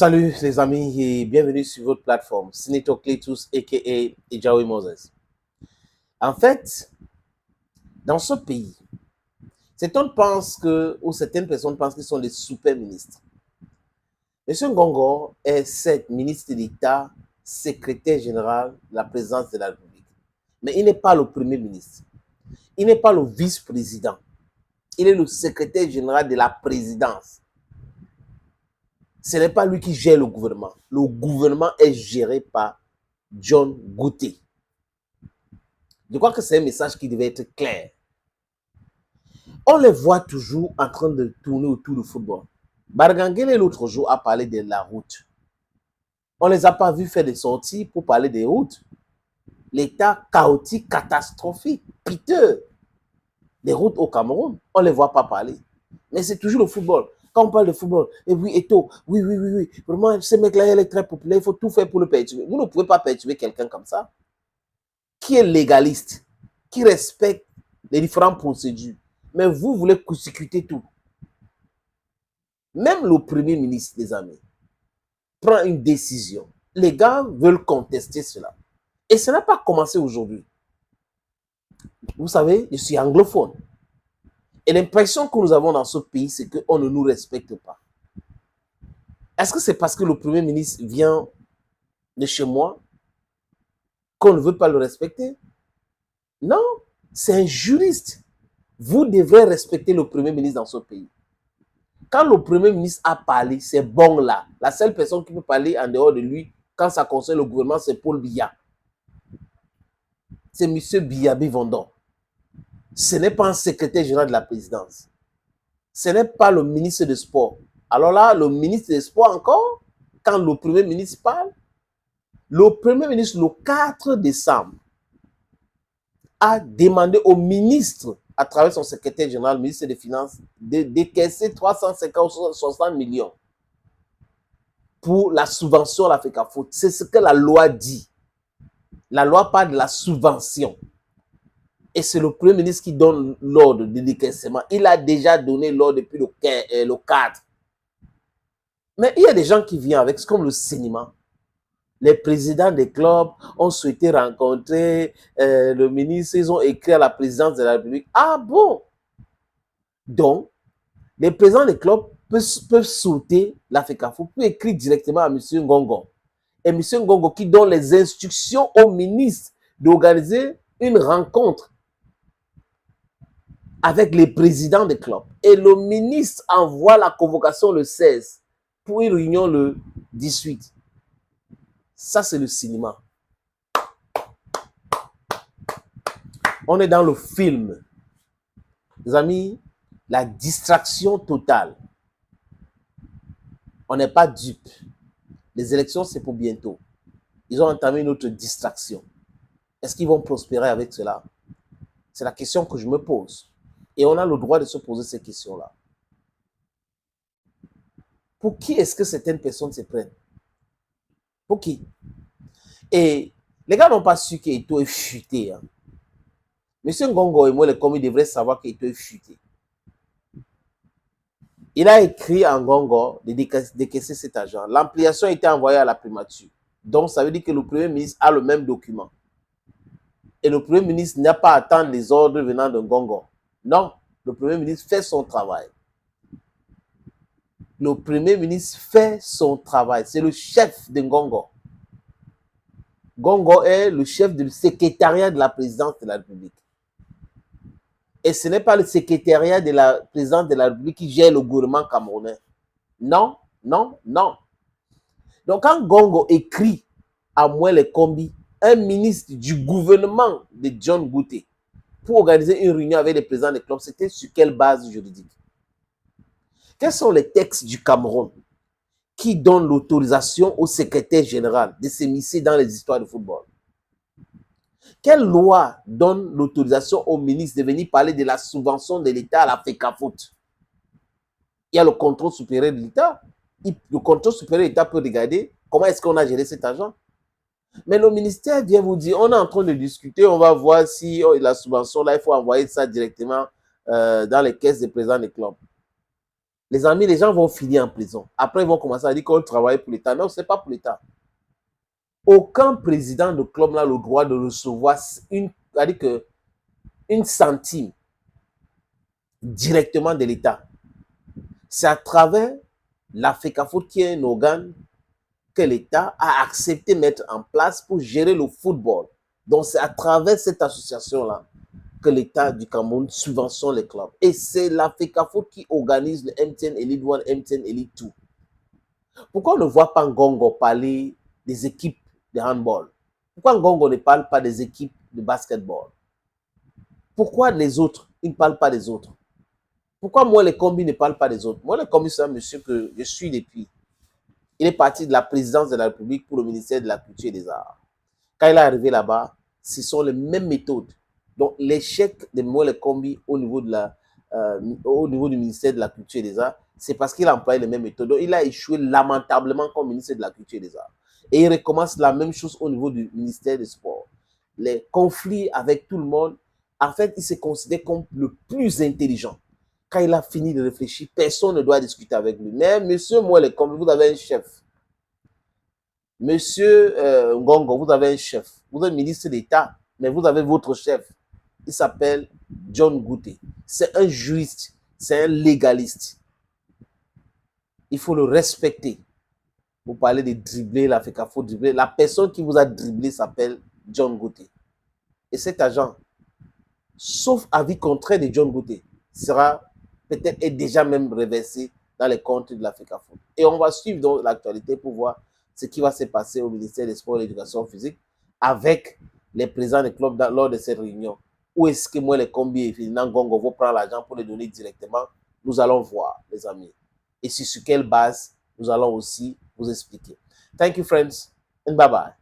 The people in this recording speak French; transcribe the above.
Salut les amis et bienvenue sur votre plateforme Senator Cletus aka Ijawi Moses. En fait, dans ce pays, certaines personnes pensent qu'ils sont des super ministres. Monsieur Ngongo est certes ministre d'État, secrétaire général de la présidence de la République. Mais il n'est pas le premier ministre. Il n'est pas le vice-président. Il est le secrétaire général de la présidence. Ce n'est pas lui qui gère le gouvernement. Le gouvernement est géré par John Gouté. Je crois que c'est un message qui devait être clair. On les voit toujours en train de tourner autour du football. Bargangele l'autre jour a parlé de la route. On ne les a pas vus faire des sorties pour parler des routes. L'état chaotique, catastrophique, piteux des routes au Cameroun, on ne les voit pas parler. Mais c'est toujours le football. Quand on parle de football, et oui, Eto'o, oui. Vraiment, ce mec-là, il est très populaire, il faut tout faire pour le perturber. Vous ne pouvez pas perturber quelqu'un comme ça. Qui est légaliste, qui respecte les différentes procédures. Mais vous voulez consécuter tout. Même le premier ministre, les amis, prend une décision. Les gars veulent contester cela. Et ça n'a pas commencé aujourd'hui. Vous savez, je suis anglophone. Et l'impression que nous avons dans ce pays, c'est qu'on ne nous respecte pas. Est-ce que c'est parce que le premier ministre vient de chez moi qu'on ne veut pas le respecter? Non, c'est un juriste. Vous devrez respecter le premier ministre dans ce pays. Quand le premier ministre a parlé, c'est bon là. La seule personne qui peut parler en dehors de lui, quand ça concerne le gouvernement, c'est Paul Biya. C'est M. Biya Bivondon. Ce n'est pas un secrétaire général de la présidence. Ce n'est pas le ministre des Sports. Alors là, le ministre des Sports encore, quand le premier ministre parle, le premier ministre, le 4 décembre, a demandé au ministre, à travers son secrétaire général, le ministre des Finances, de décaisser 350 ou 60 millions pour la subvention à la FECAFOOT. C'est ce que la loi dit. La loi parle de la subvention. Et c'est le premier ministre qui donne l'ordre de décaissement. Il a déjà donné l'ordre depuis le 4. Mais il y a des gens qui viennent avec, c'est comme le cinéma. Les présidents des clubs ont souhaité rencontrer le ministre, ils ont écrit à la présidence de la République. Ah bon? Donc, les présidents des clubs peuvent sauter la FECAFOOT, peuvent écrire directement à M. Ngongo. Et M. Ngongo qui donne les instructions au ministre d'organiser une rencontre avec les présidents des clubs. Et le ministre envoie la convocation le 16 pour une réunion le 18. Ça, c'est le cinéma. On est dans le film. Les amis, la distraction totale. On n'est pas dupe. Les élections, c'est pour bientôt. Ils ont entamé une autre distraction. Est-ce qu'ils vont prospérer avec cela? C'est la question que je me pose. Et on a le droit de se poser ces questions-là. Pour qui est-ce que certaines personnes se prennent? Pour qui? Et les gars n'ont pas su qu'Eto'o est futé. Hein. Monsieur Ngongo et moi, les commis devraient savoir qu'Eto'o est futé. Il a écrit à Ngongo de décaisser cet argent. L'ampliation a été envoyée à la primature. Donc, ça veut dire que le Premier ministre a le même document. Et le Premier ministre n'a pas à attendre les ordres venant de Ngongo. Non, le Premier ministre fait son travail. Le Premier ministre fait son travail. C'est le chef de Ngongo. Ngongo est le chef du secrétariat de la présidence de la République. Et ce n'est pas le secrétariat de la présidence de la République qui gère le gouvernement camerounais. Non. Donc, quand Ngongo écrit à Moelle Kombi, un ministre du gouvernement de John Gouté, pour organiser une réunion avec les présidents des clubs, c'était sur quelle base juridique? Quels sont les textes du Cameroun qui donnent l'autorisation au secrétaire général de s'immiscer dans les histoires de football? Quelle loi donne l'autorisation au ministre de venir parler de la subvention de l'État à la FECAFOOT? Il y a le contrôle supérieur de l'État. Le contrôle supérieur de l'État peut regarder comment est-ce qu'on a géré cet argent. Mais le ministère vient vous dire, on est en train de discuter, on va voir si la subvention, là, il faut envoyer ça directement dans les caisses des présidents des clubs. Les amis, les gens vont finir en prison. Après, ils vont commencer à dire qu'on travaille pour l'État. Non, ce n'est pas pour l'État. Aucun président de club n'a le droit de recevoir une centime directement de l'État. C'est à travers la FECAFOOT qui est un organe que l'État a accepté de mettre en place pour gérer le football. Donc, c'est à travers cette association-là que l'État du Cameroun subventionne les clubs. Et c'est la FECAFOOT qui organise le MTN Elite 1, MTN Elite 2. Pourquoi on ne voit pas Ngongo parler des équipes de handball? Pourquoi Ngongo ne parle pas des équipes de basketball? Pourquoi les autres, ils ne parlent pas des autres? Pourquoi moi, les combis ne parlent pas des autres? Moi, les combis, c'est un monsieur que je suis depuis. Il est parti de la présidence de la République pour le ministère de la Culture et des Arts. Quand il est arrivé là-bas, ce sont les mêmes méthodes. Donc, l'échec de Moelle Kombi au niveau du ministère de la Culture et des Arts, c'est parce qu'il a employé les mêmes méthodes. Donc, il a échoué lamentablement comme ministre de la Culture et des Arts. Et il recommence la même chose au niveau du ministère des Sports. Les conflits avec tout le monde, en fait, il s'est considéré comme le plus intelligent. Quand il a fini de réfléchir, personne ne doit discuter avec lui. Mais monsieur Moelle Kombi, vous avez un chef. Monsieur Ngongo, vous avez un chef. Vous êtes ministre d'État, mais vous avez votre chef. Il s'appelle John Gouté. C'est un juriste, c'est un légaliste. Il faut le respecter. Vous parlez de dribbler, la FECAFOOT dribbler. La personne qui vous a dribblé s'appelle John Gouté. Et cet agent, sauf avis contraire de John Gouté, sera peut-être et déjà même reversé dans les comptes de la FECAFOOT. Et on va suivre donc l'actualité pour voir ce qui va se passer au ministère des Sports et de l'Éducation physique avec les présidents des clubs lors de cette réunion. Où est-ce que moi, les combis et Ferdinand Ngongo vont prendre l'argent pour les donner directement? Nous allons voir, les amis. Et sur quelle base, nous allons aussi vous expliquer. Thank you, friends, and bye-bye.